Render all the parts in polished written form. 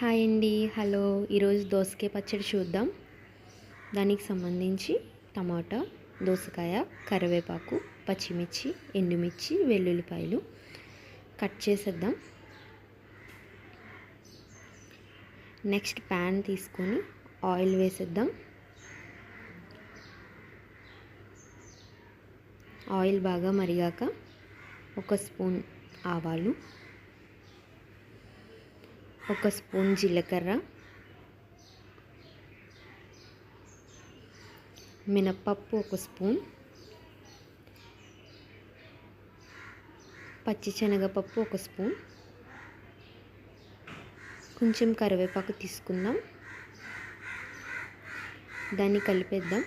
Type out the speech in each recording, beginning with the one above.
Hi అండి. Hello. ఈరోజు దోసకాయ పచ్చడి చూద్దాం. దానికి సంబంధించి టమాటా, దోసకాయ, కరివేపాకు, పచ్చిమిర్చి, ఎండుమిర్చి, వెల్లుల్లిపాయలు కట్ చేసేద్దాం. నెక్స్ట్ ప్యాన్ తీసుకొని ఆయిల్ వేసేద్దాం. ఆయిల్ బాగా మరిగాక 1 స్పూన్ ఆవాలు, 1 స్పూన్ జీలకర్ర, మినప్పప్పు 1 స్పూన్, పచ్చిశనగపప్పు 1 స్పూన్, కొంచెం కరివేపాకు తీసుకుందాం. దాన్ని కలిపేద్దాం.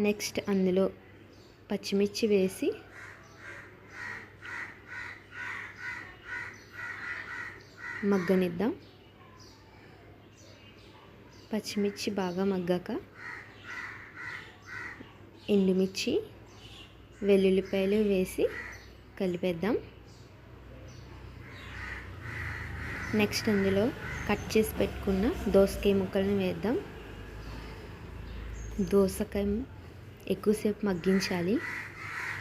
నెక్స్ట్ అందులో పచ్చిమిర్చి వేసి మగ్గనిద్దాం. పచ్చిమిర్చి బాగా మగ్గాక ఎండుమిర్చి, వెల్లుల్లిపాయలు వేసి కలిపేద్దాం. నెక్స్ట్ అందులో కట్ చేసి పెట్టుకున్న దోసకాయ ముక్కలను వేద్దాం. దోసకాయ ఎక్కువసేపు మగ్గించాలి,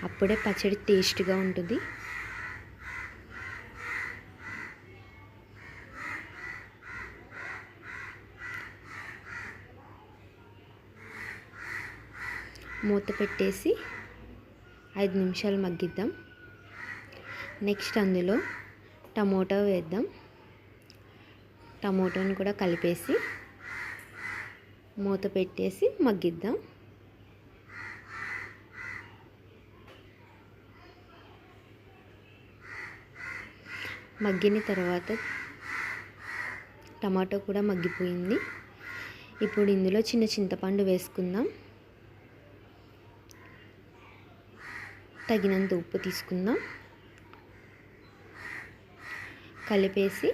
అప్పుడే పచ్చడి టేస్ట్గా ఉంటుంది. మూత పెట్టేసి 5 నిమిషాలు మగ్గిద్దాం. నెక్స్ట్ అందులో టమోటా వేద్దాం. టమోటాను కూడా కలిపేసి మూత పెట్టేసి మగ్గిద్దాం. మగ్గిన తర్వాత టమాటో కూడా మగ్గిపోయింది. ఇప్పుడు ఇందులో చిన్న చింతపండు వేసుకుందాం. తగినంత ఉప్పు తీసుకుందాం. కలిపేసి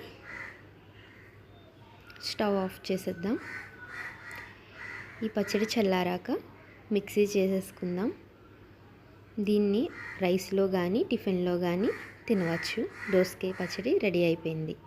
స్టవ్ ఆఫ్ చేసేద్దాం. ఈ పచ్చడి చల్లారాక మిక్సీ చేసేసుకుందాం. దీన్ని రైస్లో కానీ టిఫిన్లో కానీ తినవచ్చు. దోసకాయ పచ్చడి రెడీ అయిపోయింది.